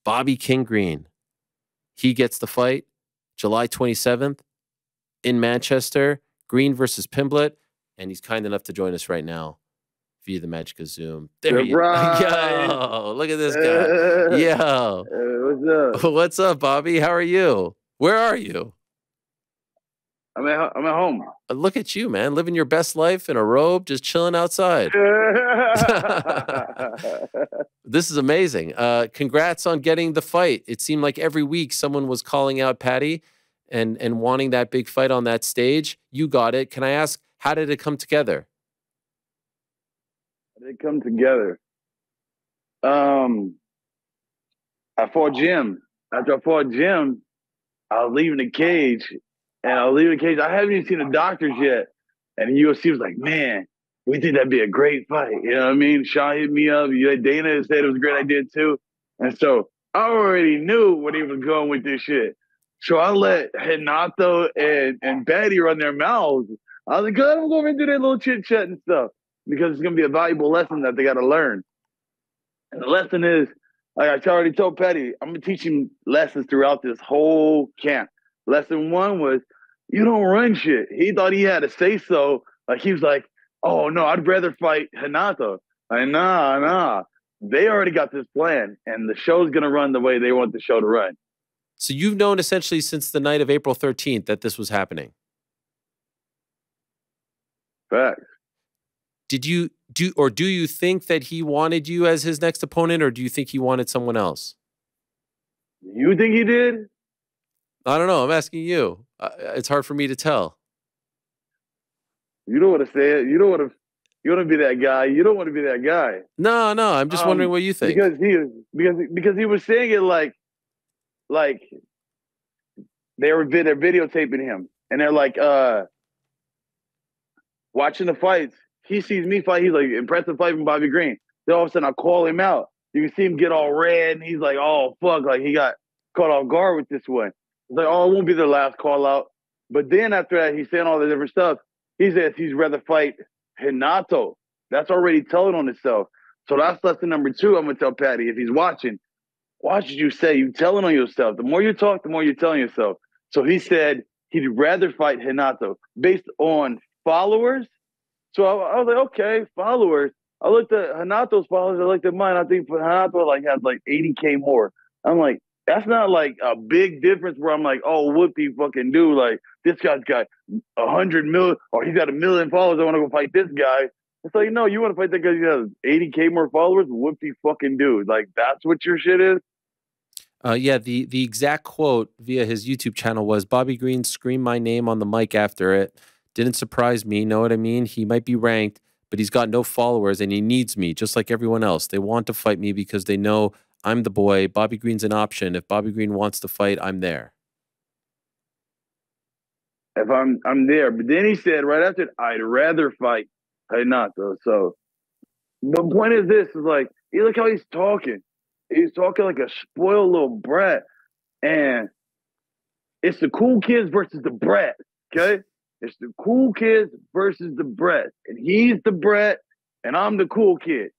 Bobby King Green. He gets the fight July 27th in Manchester. Green versus Pimblett. And he's kind enough to join us right now via the magic of Zoom. There you go. Yo, look at this guy. Yo. What's up? What's up, Bobby? How are you? Where are you? I'm at home. Look at you, man. Living your best life in a robe, just chilling outside. This is amazing. Congrats on getting the fight. It seemed like every week someone was calling out Paddy and wanting that big fight on that stage. You got it. Can I ask, how did it come together? How did it come together? I fought Jim. After I fought Jim, I was leaving the cage. And I was leaving the cage. I haven't even seen the doctors yet. And the UFC was like, man, we think that'd be a great fight. You know what I mean? Sean hit me up. Dana said it was a great idea too. And so I already knew where he was going with this shit. So I let Renato and Paddy run their mouths. I was like, good, I'm going to do that little chit-chat and stuff. Because it's going to be a valuable lesson that they got to learn. And the lesson is, like I already told Paddy, I'm going to teach him lessons throughout this whole camp. Lesson one was, you don't run shit. He thought he had to say so. Like, he was like, oh, no, I'd rather fight Renato. Like, nah. They already got this plan, and the show's going to run the way they want the show to run. So you've known essentially since the night of April 13th that this was happening? Facts. Did you do you think that he wanted you as his next opponent, or do you think he wanted someone else? You think he did? I don't know. I'm asking you. It's hard for me to tell. You don't want to say it. You don't want to be that guy. You don't want to be that guy. No. I'm just wondering what you think. Because he was saying it like they're videotaping him, and they're like watching the fights. He sees me fight. He's like, impressive fight from Bobby Green. Then all of a sudden I call him out. You can see him get all red, and he's like, oh fuck, like he got caught off guard with this one. It's like, oh, it won't be their last call out. But then after that, he's saying all the different stuff. He says he's rather fight Renato. That's already telling on itself. So that's lesson number two. I'm gonna tell Paddy, if he's watching, watch what you say. You telling on yourself. The more you talk, the more you're telling yourself. So he said he'd rather fight Renato based on followers. So I was like, okay, followers. I looked at Renato's followers. I looked at mine. I think Renato has 80K more. I'm like, that's not like a big difference where I'm like, oh, whoopie fucking do. Like, this guy's got 100 million, or he's got 1 million followers. I want to go fight this guy. It's like, no, you want to fight that guy who has 80K more followers? Whoopie fucking do. Like, that's what your shit is? Yeah, the exact quote via his YouTube channel was, Bobby Green screamed my name on the mic after it. Didn't surprise me, know what I mean? He might be ranked, but he's got no followers, and he needs me, just like everyone else. They want to fight me because they know I'm the boy. Bobby Green's an option. If Bobby Green wants to fight, I'm there. If I'm there. But then he said right after, I'd rather fight Renato. So the point is this, is like, look how he's talking. He's talking like a spoiled little brat. And it's the cool kids versus the brat, okay? It's the cool kids versus the brat. And he's the brat, and I'm the cool kid.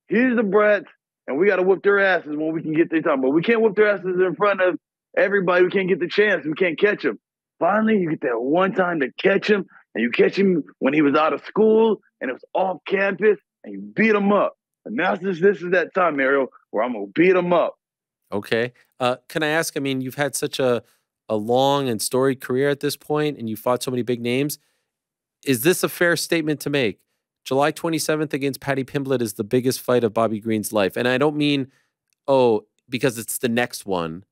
He's the brat, and we got to whip their asses when we can get their time. But we can't whip their asses in front of everybody. We can't get the chance. We can't catch them. Finally, you get that one time to catch him, and you catch him when he was out of school, and it was off campus, and you beat him up. And now this is that time, Mario, where I'm going to beat him up. Okay. Can I ask, I mean, you've had such a long and storied career at this point, and you fought so many big names. Is this a fair statement to make? July 27th against Paddy Pimblett is the biggest fight of Bobby Green's life. And I don't mean, because it's the next one,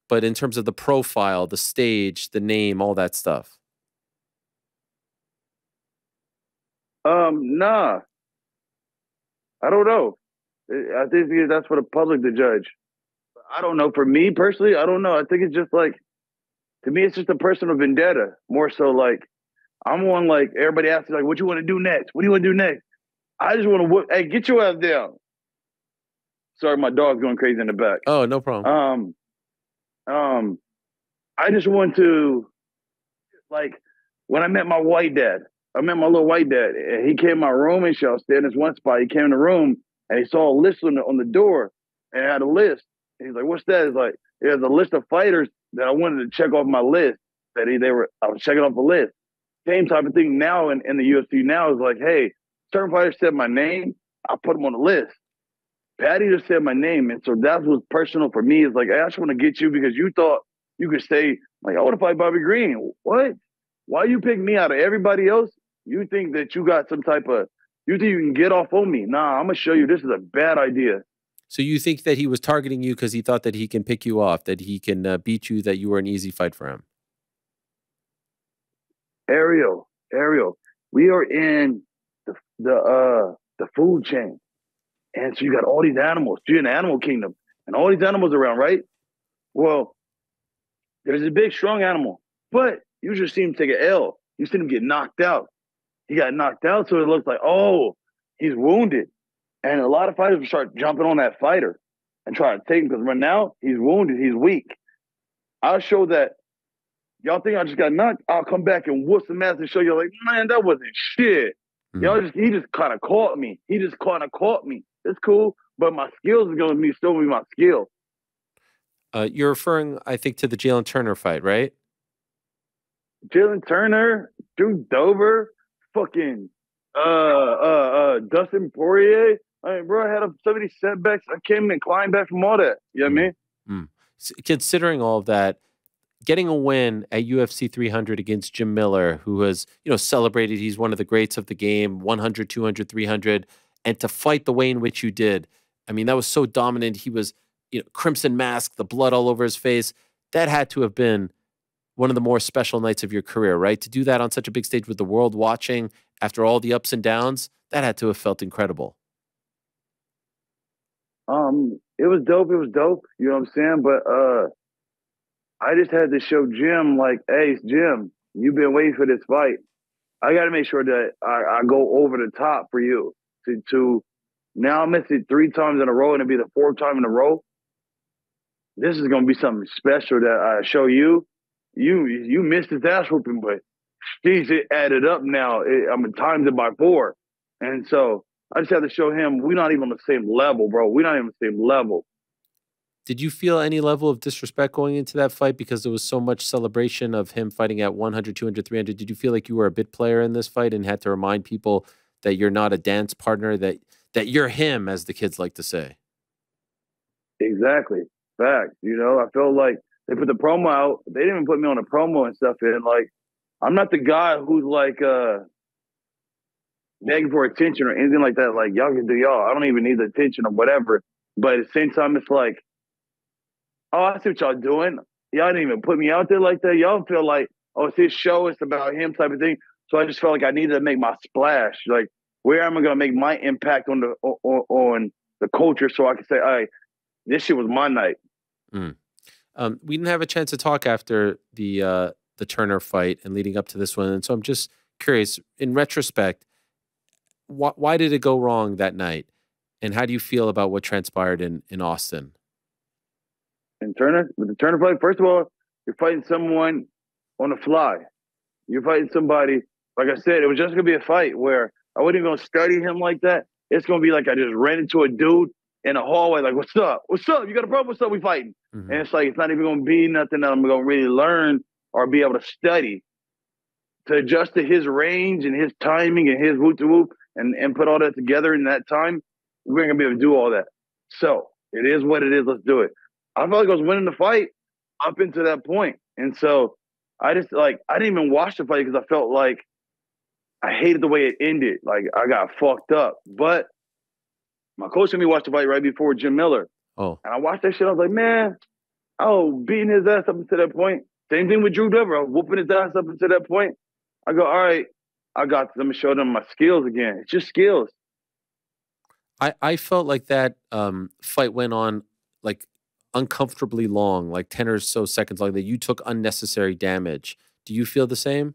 but in terms of the profile, the stage, the name, all that stuff. Nah. I don't know. I think that's for the public to judge. I don't know. For me personally, I don't know. I think it's just like, to me, it's just a personal vendetta. More so like, I'm one like, everybody asks me, like, what you want to do next? What do you want to do next? I just want to whoop. Hey, get your ass down. Sorry, my dog's going crazy in the back. Oh, no problem. I just want to, like, when I met my white dad, I met my little white dad. And he came in my room and shit. I was staying in this one spot. He came in the room and he saw a list on the door and it had a list. he's like, what's that? It's like, there's a list of fighters that I wanted to check off my list. I was checking off the list. Same type of thing now in the UFC now is like, hey, certain fighters said my name, I put them on the list. Paddy just said my name, and so that was personal for me. It's like, hey, I just want to get you because you thought you could say, like, I want to fight Bobby Green. What? Why you pick me out of everybody else? You think that you got some type of, you think you can get off on me? Nah, I'm going to show you this is a bad idea. So you think that he was targeting you because he thought that he can pick you off, that he can beat you, that you were an easy fight for him? Ariel, we are in the food chain. And so you got all these animals. You're in the animal kingdom. And all these animals around, right? Well, there's a big, strong animal. But you just see him take an L. You see him get knocked out. He got knocked out, so it looks like, oh, he's wounded. And a lot of fighters will start jumping on that fighter and try to take him because right now he's wounded, he's weak. I'll show that. Y'all think I just got knocked? I'll come back and whoop some ass and show you like, man, that wasn't shit. He just kind of caught me. He just kind of caught me. It's cool, but my skills are going to still be my skill. You're referring, I think, to the Jalin Turner fight, right? Jalin Turner, Drew Dober, fucking Dustin Poirier. I mean, bro, I had so many setbacks. I came and climbed back from all that. You know what I mean? Considering all of that, getting a win at UFC 300 against Jim Miller, who has, celebrated, he's one of the greats of the game, 100, 200, 300, and to fight the way in which you did, I mean, that was so dominant. He was, crimson mask, the blood all over his face. That had to have been one of the more special nights of your career, right? To do that on such a big stage with the world watching after all the ups and downs, that had to have felt incredible. It was dope. It was dope. You know what I'm saying? But I just had to show Jim, like, hey, Jim, you've been waiting for this fight. I got to make sure that I go over the top for you. To now I missed it 3 times in a row, and it'll be the 4th time in a row. This is gonna be something special that I show you. You missed his ass whooping, but geez, it added up now. I'm times it by 4, and so I just had to show him we're not even on the same level, bro. We're not even on the same level. Did you feel any level of disrespect going into that fight because there was so much celebration of him fighting at 100, 200, 300? Did you feel like you were a bit player in this fight and had to remind people that you're not a dance partner, that you're him, as the kids like to say? Exactly. Fact. I felt like they put the promo out. They didn't even put me on a promo and stuff. And like, I'm not the guy who's like begging for attention or anything like that. Like, y'all can do y'all. I don't even need the attention or whatever. But at the same time, it's like, oh, I see what y'all doing. Y'all didn't even put me out there like that. Y'all feel like, oh, it's his show. It's about him type of thing. So I just felt like I needed to make my splash. Like, where am I going to make my impact on the culture so I can say, all right, this shit was my night. We didn't have a chance to talk after the Turner fight and leading up to this one. And so I'm just curious, in retrospect, why did it go wrong that night? And how do you feel about what transpired in Austin? In Turner, with the Turner fight, first of all, you're fighting someone on the fly. You're fighting somebody, like I said, it was just going to be a fight where I wasn't even going to study him like that. It's going to be like I just ran into a dude in a hallway, like, what's up? What's up? You got a problem? What's up? We fighting. And it's like, it's not even going to be nothing that I'm going to really learn or be able to study to adjust to his range and his timing and his whoop-to-whoop and put all that together in that time. We're going to be able to do all that. So it is what it is. Let's do it. I felt like I was winning the fight up into that point. And so I just I didn't even watch the fight because I felt like I hated the way it ended. Like I got fucked up. But my coach made me watch the fight right before Jim Miller. Oh. And I watched that shit. I was like, man, beating his ass up until that point. Same thing with Drew Dober. I was whooping his ass up until that point. I go, all right, I got this. Let me show them my skills again. It's just skills. I felt like that fight went on like uncomfortably long, like 10 or so seconds long, that you took unnecessary damage. Do you feel the same?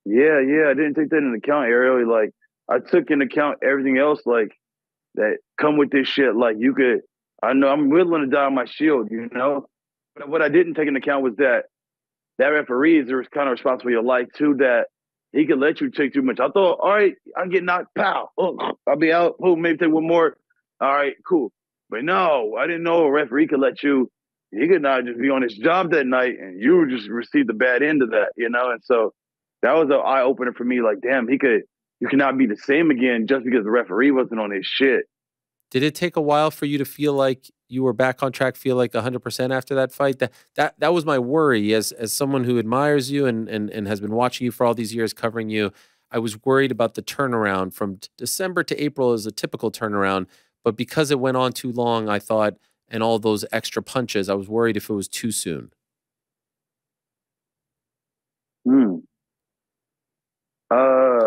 Yeah. I didn't take that into account, Ariel. Like, I took into account everything else, like, that come with this shit. Like, I know I'm willing to die on my shield, But what I didn't take into account was that referee is kind of responsible for your life, too, that he could let you take too much. I thought, all right, I get knocked, pow. Oh, I'll be out. Oh, maybe take one more. All right, cool. But no, I didn't know a referee could let you. He could not just be on his job that night, and you just received the bad end of that, you know. And so that was an eye opener for me. Like, damn, you cannot be the same again just because the referee wasn't on his shit. Did it take a while for you to feel like you were back on track, feel like 100% after that fight? That was my worry as someone who admires you and has been watching you for all these years, covering you. I was worried about the turnaround from December to April is a typical turnaround, but because it went on too long, I thought, and all those extra punches, I was worried if it was too soon.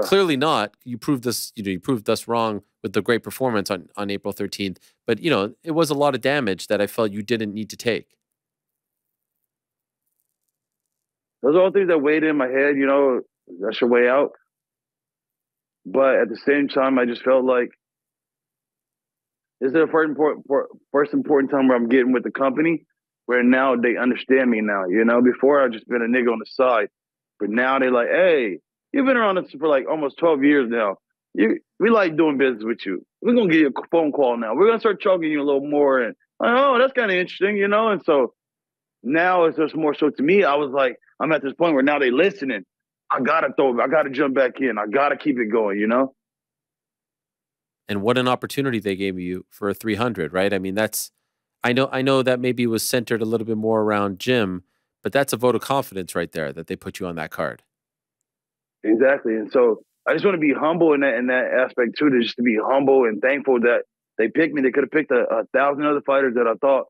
Clearly not. You proved this, you proved us wrong with the great performance on April 13th. But, it was a lot of damage that I felt you didn't need to take. Those are all things that weighed in my head, that's your way out. But at the same time, I just felt like this is the first important time where I'm getting with the company, where now they understand me now, Before I've just been a nigga on the side. But now they're like, hey, you've been around us for like almost 12 years now. We like doing business with you. We're going to give you a phone call now. We're going to start talking to you a little more. And, oh, that's kind of interesting, And so now it's just more so to me, I was like, I'm at this point where now they listening. I got to jump back in. I got to keep it going, And what an opportunity they gave you for a 300, right? I mean, I know that maybe was centered a little bit more around Jim, but that's a vote of confidence right there that they put you on that card. Exactly. And so I just want to be humble in that aspect too, to be humble and thankful that they picked me. They could have picked 1,000 other fighters that I thought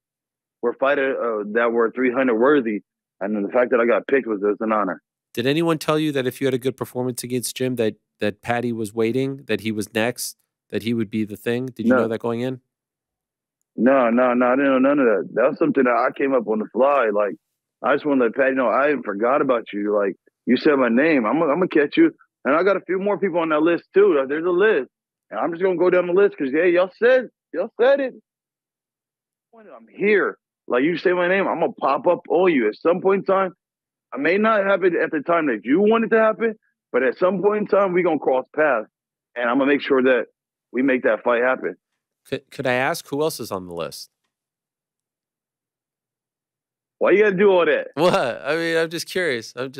were fighters that were 300 worthy. And then the fact that I got picked was an honor. Did anyone tell you that if you had a good performance against Jim, that Paddy was waiting, that he was next, that he would be the thing? Did you know that going in? No, I didn't know none of that. That was something that I came up on the fly. Like, I just want to let Paddy know I even forgot about you. Like, you said my name. I'm gonna catch you. And I got a few more people on that list too. There's a list. And I'm just gonna go down the list because y'all said it. I'm here. Like, you say my name, I'm gonna pop up on you at some point in time. I may not happen at the time that you want it to happen, but at some point in time, we're gonna cross paths. And I'm gonna make sure that we make that fight happen. Could I ask who else is on the list? Why you gotta do all that? What? I mean, I'm just curious. What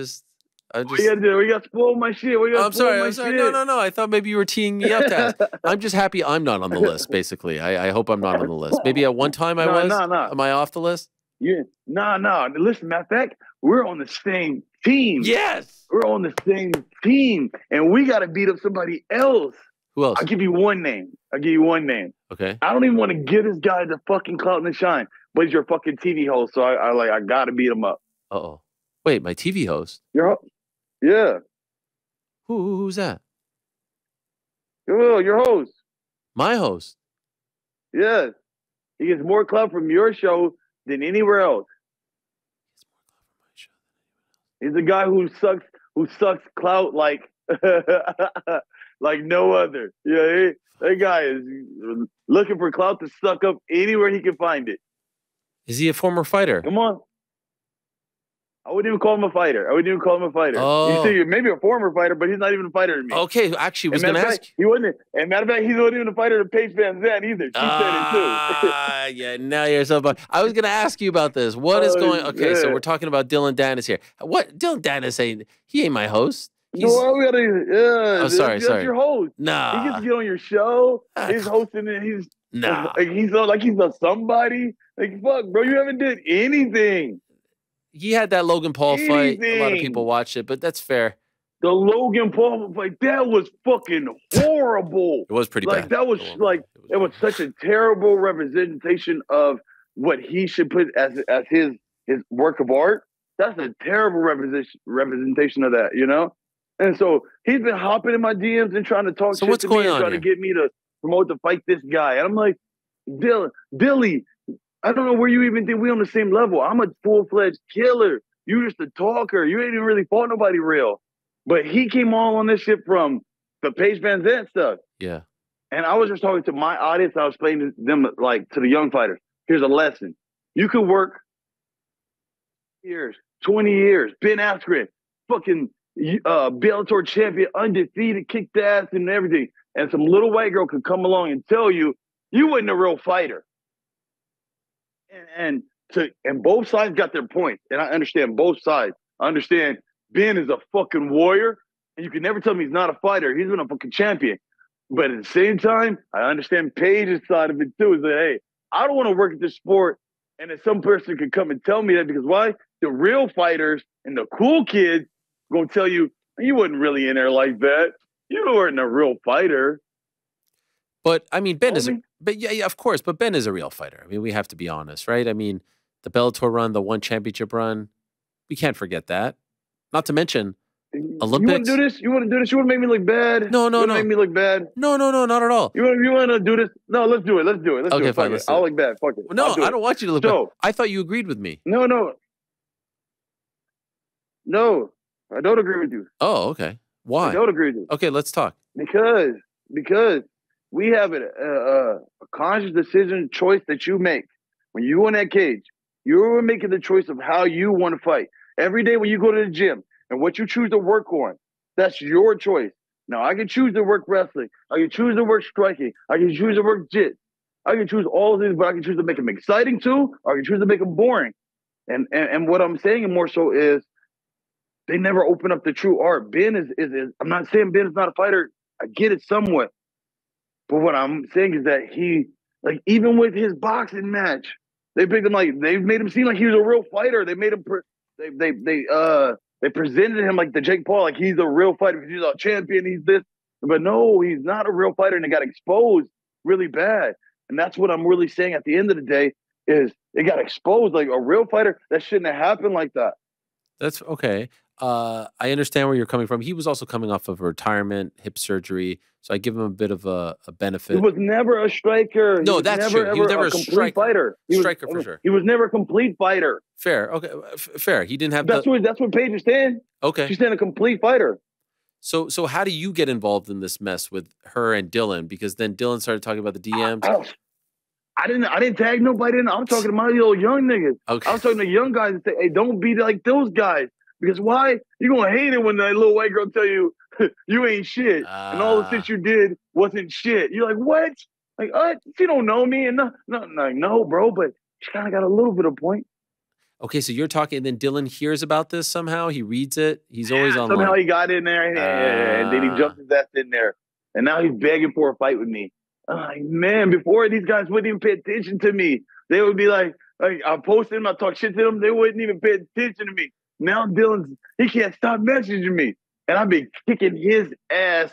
you gotta do? We got to spoil my shit. I'm sorry. No. I thought maybe you were teeing me up to ask. I'm just happy I'm not on the list, basically. I hope I'm not on the list. Maybe at one time I was. No. Am I off the list? Yeah. No. Listen, matter of fact, we're on the same team. Yes. We're on the same team. And we got to beat up somebody else. Who else? I'll give you one name. Okay. I don't even want to give this guy the fucking clout and the shine, but he's your fucking TV host, so I got to beat him up. Uh-oh. Wait, my TV host? Yeah. Who's that? Your host. My host? Yes. He gets more clout from your show than anywhere else. He's a guy who sucks clout like like no other. Yeah, that guy is looking for clout to suck up anywhere he can find it. Is he a former fighter? Come on. I wouldn't even call him a fighter. Oh. You see, maybe a former fighter, but he's not even a fighter to me. Okay, actually, I was going to ask. He wasn't. And matter of fact, he wasn't even a fighter to Paige Van Zandt either. She said it too. Yeah, now you're so bad. I was going to ask you about this. What is going? Okay, yeah. So we're talking about Dillon Danis here. What? Dillon Danis ain't my host. Sorry. That's your host. Nah. He gets to get on your show. He's hosting it. He's a somebody. Like, fuck, bro, you haven't did anything. He had that Logan Paul fight. A lot of people watched it, but that's fair. The Logan Paul fight, that was fucking horrible. It was pretty bad. That was it was such a terrible representation of what he should put as his work of art. That's a terrible representation of that, And so he's been hopping in my DMs and trying to talk shit to me and trying to get me to promote to fight this guy. And I'm like, Dilly, I don't know where you even think we on the same level. I'm a full-fledged killer. You just a talker. You ain't even really fought nobody real. But he came all on this shit from the Paige Van Zandt stuff. Yeah. And I was just talking to my audience. I was explaining to them, like, to the young fighters. Here's a lesson. You could work 20 years, Ben Askren, fucking Bellator champion, undefeated, kicked ass and everything. And some little white girl could come along and tell you, you wasn't a real fighter. And both sides got their points, and I understand both sides. I understand Ben is a fucking warrior, and you can never tell me he's not a fighter. He's been a fucking champion. But at the same time, I understand Paige's side of it too. Is that, hey, I don't want to work at this sport, and that some person could come and tell me that, because why? The real fighters and the cool kids gonna tell you, you wasn't really in there like that. You weren't a real fighter. But I mean, but yeah, of course. But Ben is a real fighter. I mean, we have to be honest, right? I mean, the Bellator run, the one championship run, we can't forget that. Not to mention Olympics. You want to do this? You want to do this? You want to make me look bad? No, make me look bad? No, not at all. You want to do this? No, let's do it. Let's do it. Okay, fine. I'll look bad. Fuck it. No, I don't want you to look bad. I thought you agreed with me. No, I don't agree with you. Oh, okay. Why? I don't agree with you. Okay, let's talk. Because we have a conscious decision choice that you make. When you in that cage, you're making the choice of how you want to fight. Every day when you go to the gym and what you choose to work on, that's your choice. Now, I can choose to work wrestling. I can choose to work striking. I can choose to work jits. I can choose all of these, but I can choose to make them exciting too, or I can choose to make them boring. And what I'm saying more so is they never open up the true art. Ben is I'm not saying Ben is not a fighter. I get it somewhat. But what I'm saying is that he, like, even with his boxing match, they made him seem like he was a real fighter. They made him, they presented him like the Jake Paul, like he's a real fighter because he's a champion, he's this. But no, he's not a real fighter, and it got exposed really bad. And that's what I'm really saying at the end of the day is it got exposed. Like a real fighter, that shouldn't have happened like that. That's okay. I understand where you're coming from. He was also coming off of retirement, hip surgery, so I give him a bit of a benefit. He was never a striker. No, that's true. He was never a complete fighter. Striker for sure. He was never a complete fighter. Fair. Okay. Fair. He didn't have that's what Paige was saying. Okay. She's saying a complete fighter. So how do you get involved in this mess with her and Dillon? Because then Dillon started talking about the DMs. I didn't tag nobody in. I'm talking to my little young niggas. Okay. I was talking to young guys and say, hey, don't be like those guys. Because why? You're going to hate it when that little white girl tell you, you ain't shit. And all the shit you did wasn't shit. You're like, what? Like, she don't know me. And no, bro, but she kind of got a little bit of point. Okay, so you're talking, and then Dillon hears about this somehow? He reads it? He's always online. Somehow he got in there, and then he jumped his ass in there. And now he's begging for a fight with me. Man, before these guys wouldn't even pay attention to me. They would be like I posted them, I talk shit to them. They wouldn't even pay attention to me. Now he can't stop messaging me. And I've been kicking his ass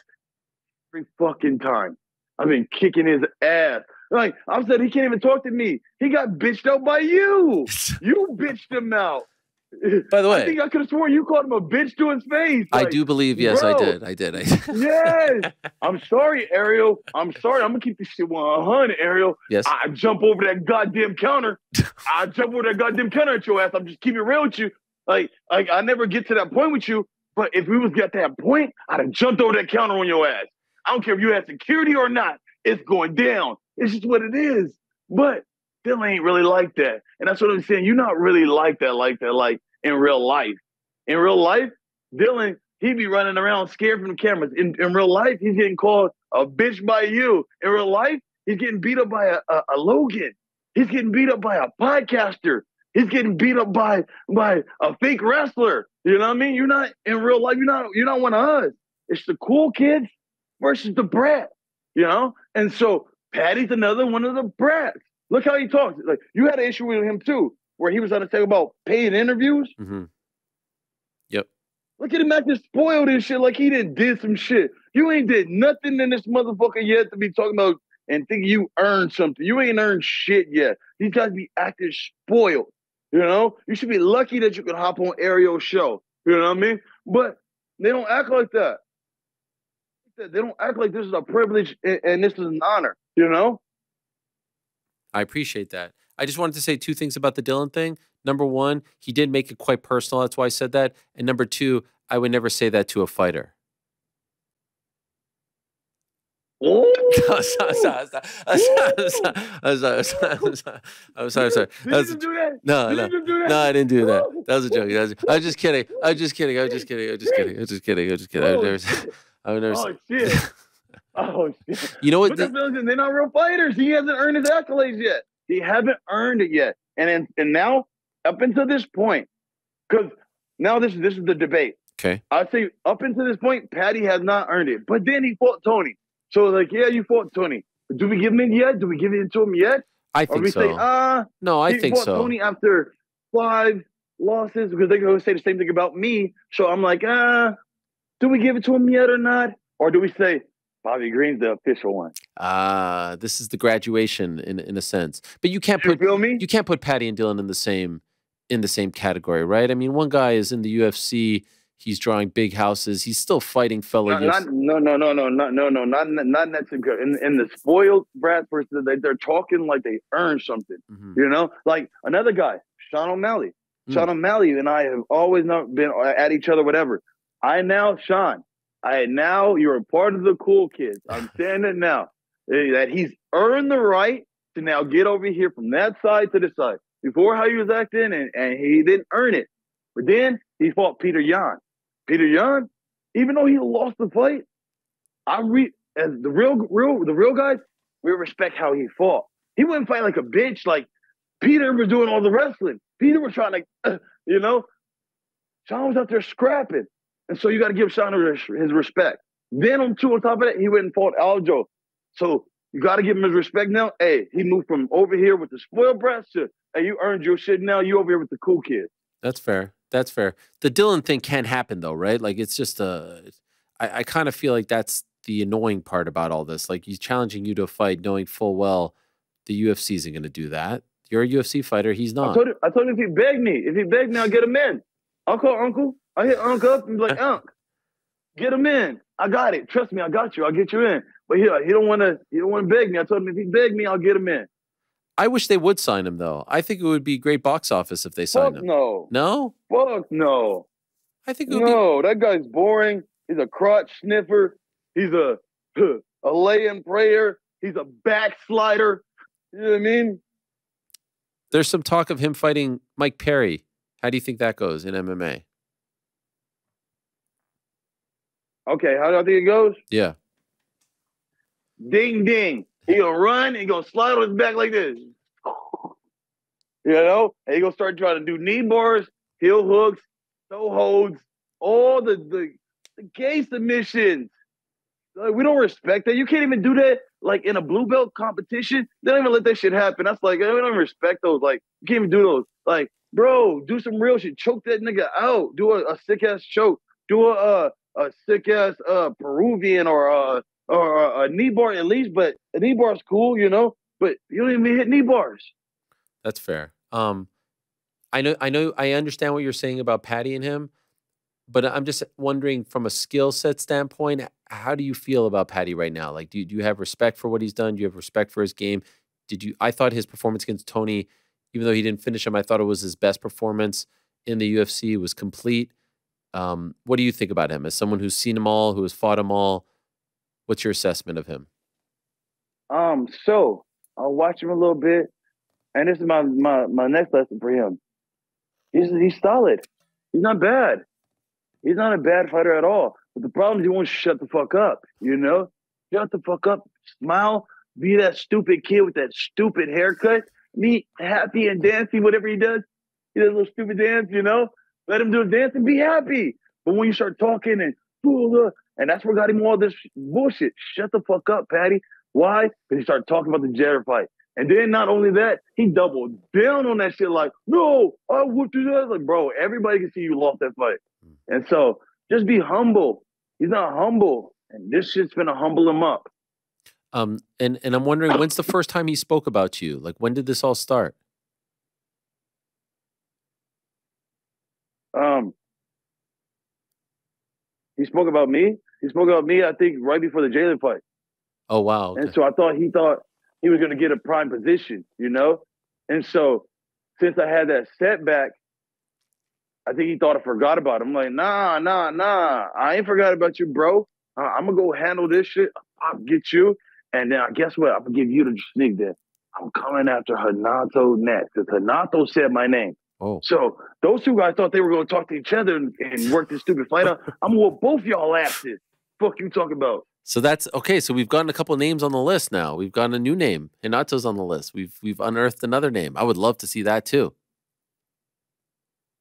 every fucking time. I've been kicking his ass. Like, I'm saying he can't even talk to me. He got bitched out by you. You bitched him out. By the way, I think I could have sworn you called him a bitch to his face. Like, I do believe, yes, bro, I did. Yes. I'm sorry, Ariel. I'm sorry. I'm going to keep this shit 100, Ariel. Yes. I jump over that goddamn counter. at your ass. I'm just keeping it real with you. Like I never get to that point with you, but if we was at that point, I'd have jumped over that counter on your ass. I don't care if you had security or not. It's going down. It's just what it is. But Dillon ain't really like that. And that's what I'm saying. You're not really like that, like in real life. In real life, Dillon, he be running around scared from the cameras. In real life, he's getting called a bitch by you. In real life, he's getting beat up by a Logan. He's getting beat up by a podcaster. He's getting beat up by a fake wrestler. You know what I mean? You're not in real life. You're not one of us. It's the cool kids versus the brat. You know? And so Paddy's another one of the brats. Look how he talks. Like, you had an issue with him too, where he was on to talk about paid interviews. Mm-hmm. Yep. Look at him acting spoiled and shit like he did some shit. You ain't did nothing in this motherfucker yet to be talking about and think you earned something. You ain't earned shit yet. These guys be acting spoiled. You know, you should be lucky that you can hop on Ariel's show. You know what I mean? But they don't act like that. They don't act like this is a privilege and this is an honor. You know? I appreciate that. I just wanted to say two things about the Dillon thing. Number one, he did make it quite personal. That's why I said that. And number two, I would never say that to a fighter. I'm sorry. No, I didn't do that. That was a joke. I was just kidding. I would never. Oh shit! Oh shit! You know what? They're not real fighters. He hasn't earned his accolades yet. He haven't earned it yet. And now, up until this point, because now this is the debate. Okay. I'd say up until this point, Paddy has not earned it. But then he fought Tony. So like, yeah, you fought Tony. Do we give him in yet? Do we give it to him yet? I think or we so. say, no, I he think fought so. Tony after 5 losses, because they're going to say the same thing about me. So I'm like, do we give it to him yet or not? Or do we say Bobby Green's the official one? This is the graduation in a sense. But you can't You feel me? You can't put Paddy and Dillon in the same category, right? I mean, one guy is in the UFC. He's drawing big houses. He's still fighting fellow UFC. No, not in that same category. In the spoiled Brats person, they're talking like they earned something. You know, like another guy, Sean O'Malley. Sean O'Malley and I have always not been at each other, whatever. Sean, you're a part of the cool kids. I'm saying it now, that he's earned the right to now get over here from that side to this side. Before, how he was acting, and he didn't earn it. But then he fought Peter Yan. Peter Yan, even though he lost the fight, as the real guys, we respect how he fought. He wouldn't fight like a bitch. Like Peter was doing all the wrestling. Peter was trying to, Sean was out there scrapping. And so you got to give Sean his respect. Then on top of that, he went and fought Aljo. So you got to give him his respect now. Hey, he moved from over here with the spoiled brats to, hey, you earned your shit now. You over here with the cool kids. That's fair. That's fair. The Dillon thing can happen though, right? Like it's just I kind of feel like that's the annoying part about all this. Like he's challenging you to a fight knowing full well the UFC isn't going to do that. You're a UFC fighter. He's not. I told him if he begged me, I'll get him in. I'll call Uncle. I hit Uncle up and be like, Unc, get him in. I got it. Trust me, I got you. I'll get you in. But he don't want to beg me. I told him if he begged me, I'll get him in. I wish they would sign him though. I think it would be great box office if they signed him. No. No? Fuck no. I think it would be. That guy's boring. He's a crotch sniffer. He's a lay-in prayer. He's a backslider. You know what I mean? There's some talk of him fighting Mike Perry. How do you think that goes in MMA? Okay, how do I think it goes? Yeah. Ding, ding. He'll run and go slide on his back like this. You know? And he's going to start trying to do knee bars, heel hooks, toe holds, all the gay submissions. Like, we don't respect that. You can't even do that, like, in a blue belt competition. They don't even let that shit happen. That's like, we don't respect those. Like, you can't even do those. Like, bro, do some real shit. Choke that nigga out. Do a sick-ass choke. Do a sick-ass Peruvian or a knee bar at least. But a knee bar is cool, you know? But you don't even hit knee bars. That's fair. I understand what you're saying about Paddy and him, but I'm just wondering from a skill set standpoint, how do you feel about Paddy right now? Like, do you have respect for what he's done? Do you have respect for his game? I thought his performance against Tony, even though he didn't finish him, I thought it was his best performance in the UFC. It was complete. What do you think about him as someone who's seen them all, who has fought them all? What's your assessment of him? So I'll watch him a little bit, and this is my next lesson for him. He's solid. He's not bad. He's not a bad fighter at all. But the problem is he won't shut the fuck up, you know? Shut the fuck up. Smile. Be that stupid kid with that stupid haircut. Be happy and dancing, whatever he does. He does a little stupid dance, you know? Let him do a dance and be happy. But when you start talking and that's what got him all this bullshit. Shut the fuck up, Paddy. Why? Because he started talking about the Jared fight. And then not only that, he doubled down on that shit like, no, I whooped his ass. Like, bro, everybody can see you lost that fight. And so just be humble. He's not humble. And this shit's gonna humble him up. And I'm wondering, when's the first time he spoke about you? Like, when did this all start? He spoke about me. He spoke about me, I think, right before the Jalin fight. Oh, wow. Okay. And so he thought he was going to get a prime position, you know? And so since I had that setback, I think he thought I forgot about him. I'm like, nah. I ain't forgot about you, bro. I'm going to go handle this shit. I'll get you. And then guess what? I'm going to give you the sneak there. I'm coming after Hanato next because Hanato said my name. Oh. So those two guys thought they were going to talk to each other and work this stupid fight out. I'm going to whoop both y'all asses. Fuck you talking about? So that's okay. So we've gotten a couple of names on the list now. We've gotten a new name. Hinato's on the list. We've unearthed another name. I would love to see that too.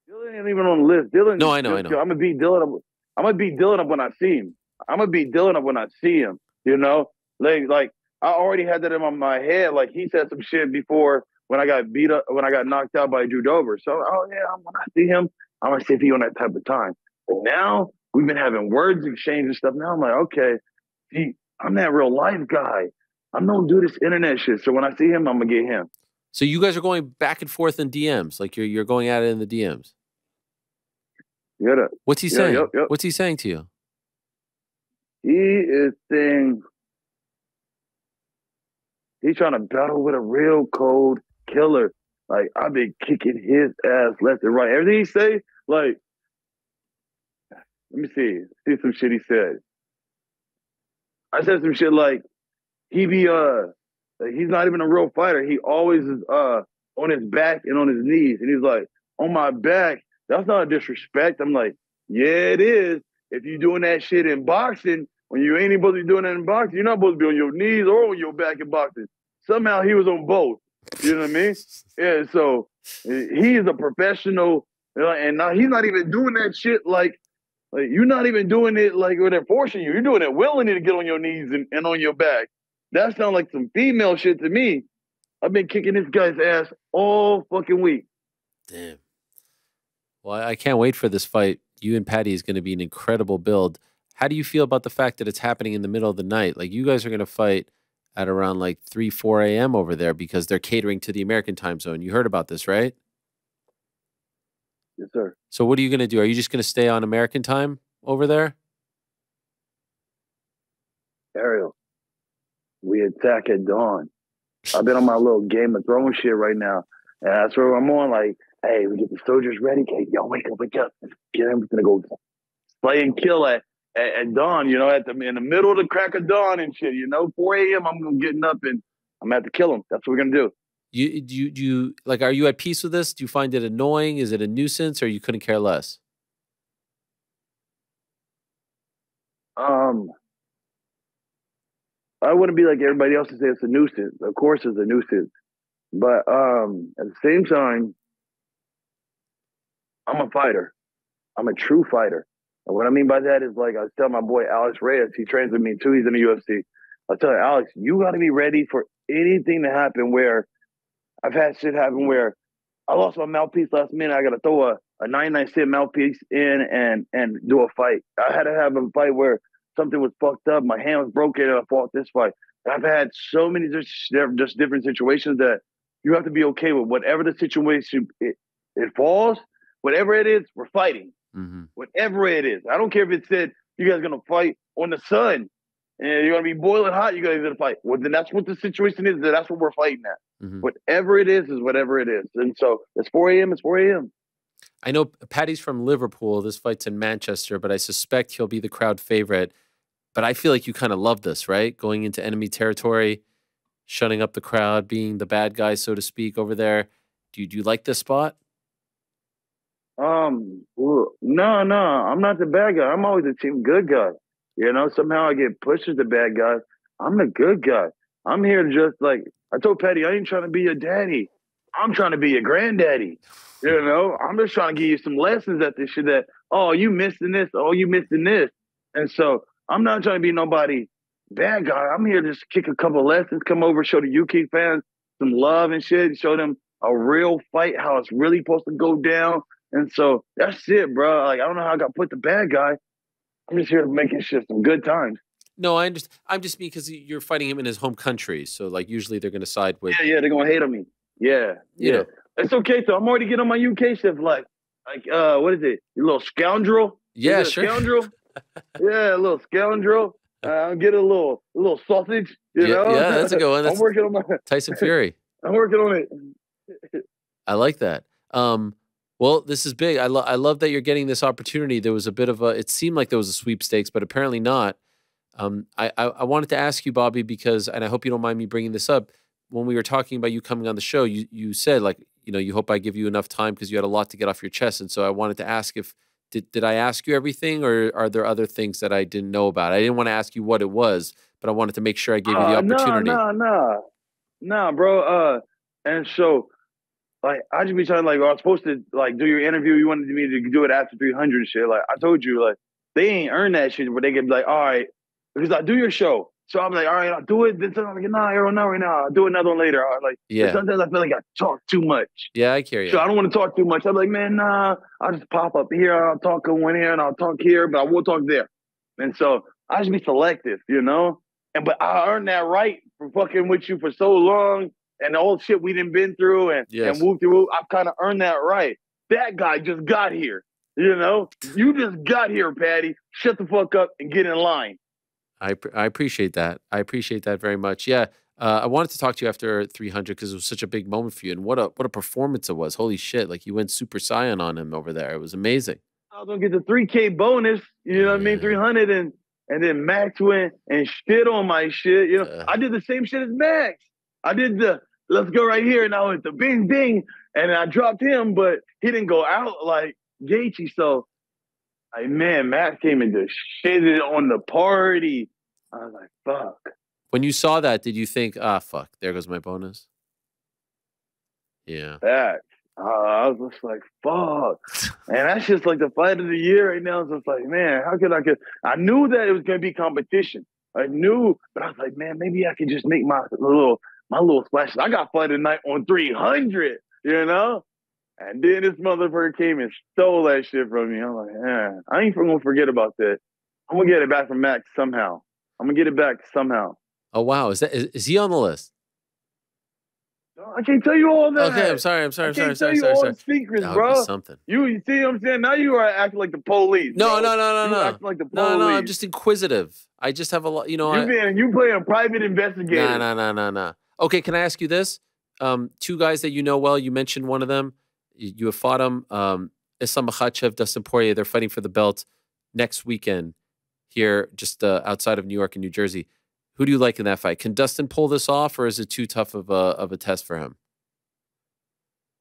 Dillon ain't even on the list. Dillon, No, I know. I'm gonna beat Dillon up. I'm gonna beat Dillon up when I see him. I'm gonna beat Dillon up when I see him. You know, like I already had that in my head. Like he said some shit before when I got beat up, when I got knocked out by Drew Dober. So, oh yeah, when I see him, I'm gonna see if he on that type of time. But now we've been having words exchange and stuff. Now I'm like, okay, I'm that real life guy. I don't do this internet shit. So when I see him, I'm gonna get him. So you guys are going back and forth in DMs, like you're going at it in the DMs. Yeah. What's he saying? Yep. What's he saying to you? He is saying he's trying to battle with a real cold killer. Like, I've been kicking his ass left and right. Everything he say, like, let me see some shit he said. I said some shit like, he's not even a real fighter. He always is on his back and on his knees. And he's like, on my back, that's not a disrespect. I'm like, yeah, it is. If you're doing that shit in boxing, when you ain't supposed to be doing that in boxing, you're not supposed to be on your knees or on your back in boxing. Somehow he was on both. You know what I mean? Yeah, so he's a professional. And now he's not even doing that shit like you're not even doing it like when they're forcing you. You're doing it willingly to get on your knees and on your back. That sounds like some female shit to me. I've been kicking this guy's ass all fucking week. Damn. Well, I can't wait for this fight. You and Paddy is going to be an incredible build. How do you feel about the fact that it's happening in the middle of the night? Like, you guys are going to fight at around like 3, 4 a.m. over there because they're catering to the American time zone. You heard about this, right? Yes, sir. So what are you going to do? Are you just going to stay on American time over there? Ariel, we attack at dawn. I've been on my little Game of Thrones shit right now. And that's where I'm on, like, hey, we get the soldiers ready. Hey, yo, wake up. Get him. We're going to go play and kill at dawn, you know, in the middle of the crack of dawn and shit, you know, 4 a.m. I'm getting up and I'm going to have to kill him. That's what we're going to do. You like, are you at peace with this? Do you find it annoying? Is it a nuisance or you couldn't care less? I wouldn't be like everybody else to say it's a nuisance. Of course it's a nuisance. But at the same time, I'm a fighter. I'm a true fighter. And what I mean by that is, like, I was telling my boy Alex Reyes, he trains with me too, he's in the UFC. I tell Alex, you got to be ready for anything to happen. Where I've had shit happen where I lost my mouthpiece last minute. I got to throw a 99-cent mouthpiece in and do a fight. I had to have a fight where something was fucked up. My hand was broken and I fought this fight. I've had so many just different situations that you have to be okay with. Whatever the situation it falls, whatever it is, we're fighting. Mm-hmm. Whatever it is. I don't care if it said you guys are going to fight on the sun and you're going to be boiling hot, you guys are going to fight. Well, then that's what the situation is. That's what we're fighting at. Mm-hmm. Whatever it is whatever it is. And so it's 4 a.m. It's 4 a.m. I know Paddy's from Liverpool. This fight's in Manchester, but I suspect he'll be the crowd favorite. But I feel like you kind of love this, right? Going into enemy territory, shutting up the crowd, being the bad guy, so to speak, over there. Do you like this spot? No, I'm not the bad guy. I'm always the team good guy. You know, somehow I get pushed as the bad guy. I'm the good guy. I'm here to just, like, I told Paddy, I ain't trying to be your daddy. I'm trying to be your granddaddy. You know, I'm just trying to give you some lessons at this shit that, oh, you missing this. Oh, you missing this. And so I'm not trying to be nobody bad guy. I'm here to just kick a couple lessons, come over, show the UK fans some love and shit, show them a real fight, how it's really supposed to go down. And so that's it, bro. Like, I don't know how I got put the bad guy. I'm just here to make shit some good times. No, I understand. I'm just because you're fighting him in his home country. So, like, usually they're going to side with. Yeah, they're going to hate on me. Yeah. You know. It's okay. So I'm already getting on my UK shift. Like, what is it? You little scoundrel? Yeah, sure. Scoundrel? Yeah, a little scoundrel. Get a little sausage. You know? Yeah, that's a good one. That's I'm working on my Tyson Fury. I'm working on it. I like that. Well, this is big. I love that you're getting this opportunity. There was a bit of it seemed like there was a sweepstakes, but apparently not. I wanted to ask you, Bobby, because, and I hope you don't mind me bringing this up, when we were talking about you coming on the show, you said, like, you know, you hope I give you enough time because you had a lot to get off your chest. And so I wanted to ask if Did I ask you everything, or are there other things that I didn't know about? I didn't want to ask you what it was, but I wanted to make sure I gave you the opportunity. No, bro. And so, like, I just be trying, like, I was supposed to, like, do your interview. You wanted me to do it after 300 shit. Like, I told you, like, they ain't earned that shit, but they can be like, all right, because I do your show. So I'm like, all right, I'll do it. Then I'm like, nah, I don't know right now. I'll do another one later. Like, Yeah. sometimes I feel like I talk too much. Yeah, I hear you. So I don't want to talk too much. I'm like, man, nah, I'll just pop up here. I'll talk one here and I'll talk here, but I won't talk there. And so I just be selective, you know? But I earned that right for fucking with you for so long and the old shit we done been through and whoop de whoop. I've kind of earned that right. That guy just got here, you know? You just got here, Paddy. Shut the fuck up and get in line. I appreciate that. I appreciate that very much. Yeah. I wanted to talk to you after 300 because it was such a big moment for you. And what a performance it was. Holy shit. Like, you went Super Saiyan on him over there. It was amazing. I was going to get the 3K bonus, you know what I mean? 300 and then Max went and shit on my shit. You know, I did the same shit as Max. I did the let's go right here and I went the bing bing and I dropped him, but he didn't go out like Gaethje. So, like, man, Max came and just shitted on the party. I was like, fuck. When you saw that, did you think, fuck, there goes my bonus? Yeah. Facts. I was just like, fuck. And that's just like the fight of the year right now. It's just like, man, how could I knew that it was going to be competition. I knew, but I was like, man, maybe I could just make my little splashes. I got fight tonight on 300, you know? And then this motherfucker came and stole that shit from me. I'm like, man, I ain't going to forget about that. I'm going to get it back from Max somehow. I'm going to get it back somehow. Oh, wow. Is he on the list? I can't tell you all that. Okay, I'm sorry. All the secrets, bro. Something. You see what I'm saying? Now you are acting like the police. No. Acting like the police. No. I'm just inquisitive. I just have a lot. You know, you play a private investigator. No. Okay, can I ask you this? Two guys that you know well. You mentioned one of them. You have fought him. Islam Makhachev, Dustin Poirier. They're fighting for the belt next weekend here, just outside of New York and New Jersey. Who do you like in that fight? Can Dustin pull this off, or is it too tough of a test for him?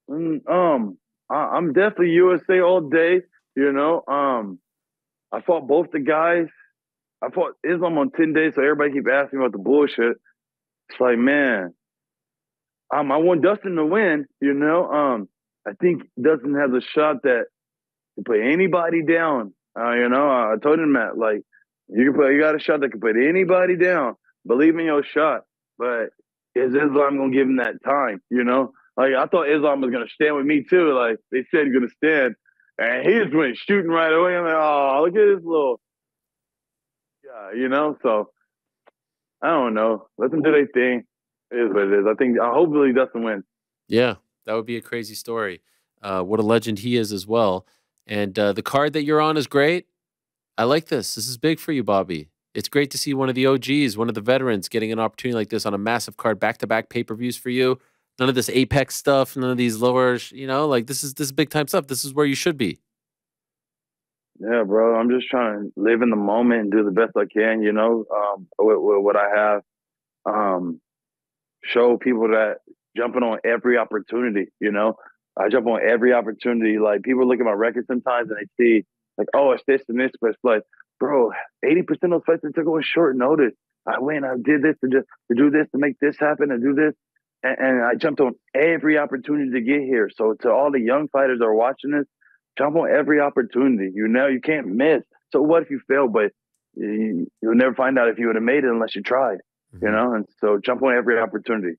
I'm definitely USA all day. You know, I fought both the guys. I fought Islam on 10 days, so everybody keep asking about the bullshit. It's like, man, I want Dustin to win. You know, I think Dustin has a shot that can put anybody down. You know, I told him that, like, you got a shot that can put anybody down. Believe in your shot. But is Islam gonna give him that time? You know? Like, I thought Islam was gonna stand with me too. Like, they said he's gonna stand. And he just went shooting right away. I'm like, oh, look at this little guy, you know? So I don't know. Let them do their thing. It is what it is. I think hopefully Dustin wins. Yeah, that would be a crazy story. What a legend he is as well. And the card that you're on is great. I like this. This is big for you, Bobby. It's great to see one of the OGs, one of the veterans, getting an opportunity like this on a massive card, back-to-back pay-per-views for you. None of this Apex stuff, none of these lower, you know, like this is big-time stuff. This is where you should be. Yeah, bro. I'm just trying to live in the moment and do the best I can, you know, with what I have. Show people that jumping on every opportunity, you know. I jump on every opportunity. Like, people look at my record sometimes and they see, like, oh, it's this and this, but it's like, bro, 80% of those fights I took on short notice. I went, I did this to do this, to make this happen, and do this. And I jumped on every opportunity to get here. So to all the young fighters that are watching this, jump on every opportunity. You know, you can't miss. So what if you fail? But you'll never find out if you would have made it unless you tried, you know? And so jump on every opportunity.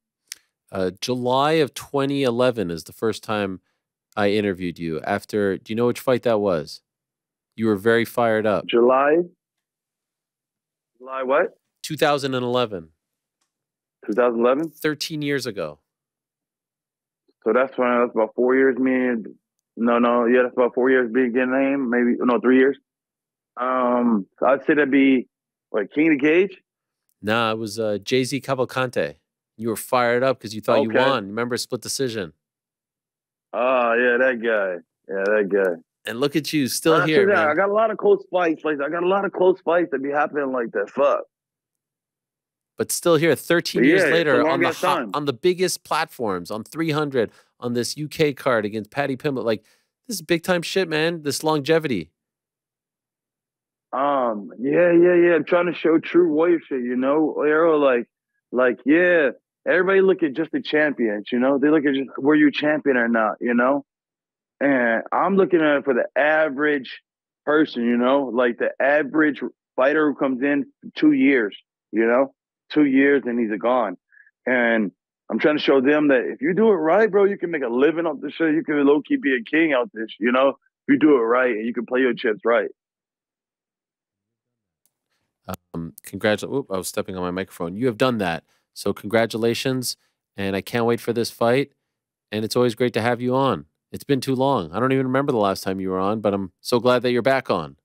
July of 2011 is the first time I interviewed you. Do you know which fight that was? You were very fired up. July what? 2011. 2011? 13 years ago. So that's about 4 years. That's about 4 years being name. Maybe 3 years. So I'd say that'd be King of the Cage. Nah, it was Jay-Z Cavalcante. You were fired up because you thought you won. Remember, split decision. Oh yeah, that guy. Yeah, that guy. And look at you, still here, man. I got a lot of close fights. I got a lot of close fights that be happening like that. Fuck. But still here, 13 years later, on the biggest platforms, on 300, on this UK card against Paddy Pimblett. Like, this is big time shit, man. This longevity. Yeah. I'm trying to show true warrior shit, you know, Arrow, yeah. Everybody look at just the champions, you know. They look at just were you champion or not, you know. And I'm looking at it for the average person, you know, like the average fighter who comes in 2 years, you know, 2 years and he's gone. And I'm trying to show them that if you do it right, bro, you can make a living off this shit. You can low key be a king out this, you know, if you do it right and you can play your chips right. Congratulations. I was stepping on my microphone. You have done that. So congratulations. And I can't wait for this fight. And it's always great to have you on. It's been too long. I don't even remember the last time you were on, but I'm so glad that you're back on.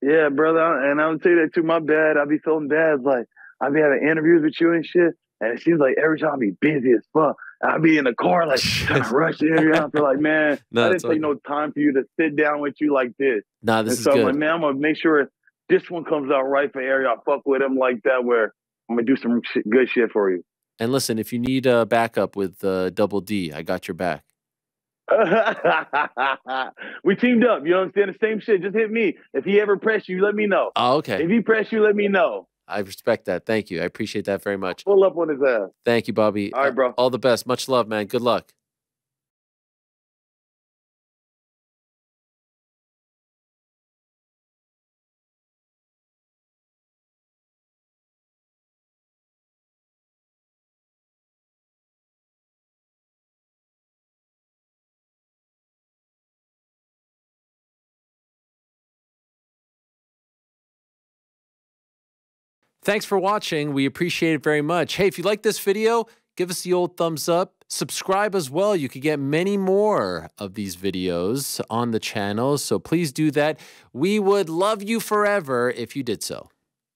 Yeah, brother. And I would say that too. My bad. I be feeling bad. Like, I be having interviews with you and shit. And it seems like every time I be busy as fuck. I be in the car, like, trying to rush the interview. I feel like, man, No, I it's didn't take no time for you to sit down with you like this. Nah, And this is so I'm like, good. man, I'm going to make sure this one comes out right for Ariel. I fuck with him like that, where I'm going to do some good shit for you. And listen, if you need a backup with Double D, I got your back. We teamed up. You know what I'm saying? The same shit. Just hit me. If he ever press you, let me know. Oh, okay. If he press you, let me know. I respect that. Thank you. I appreciate that very much. Pull up on his ass. Thank you, Bobby. All right, bro. All the best. Much love, man. Good luck. Thanks for watching. We appreciate it very much. Hey, if you like this video, give us the old thumbs up. Subscribe as well. You could get many more of these videos on the channel, so please do that. We would love you forever if you did so.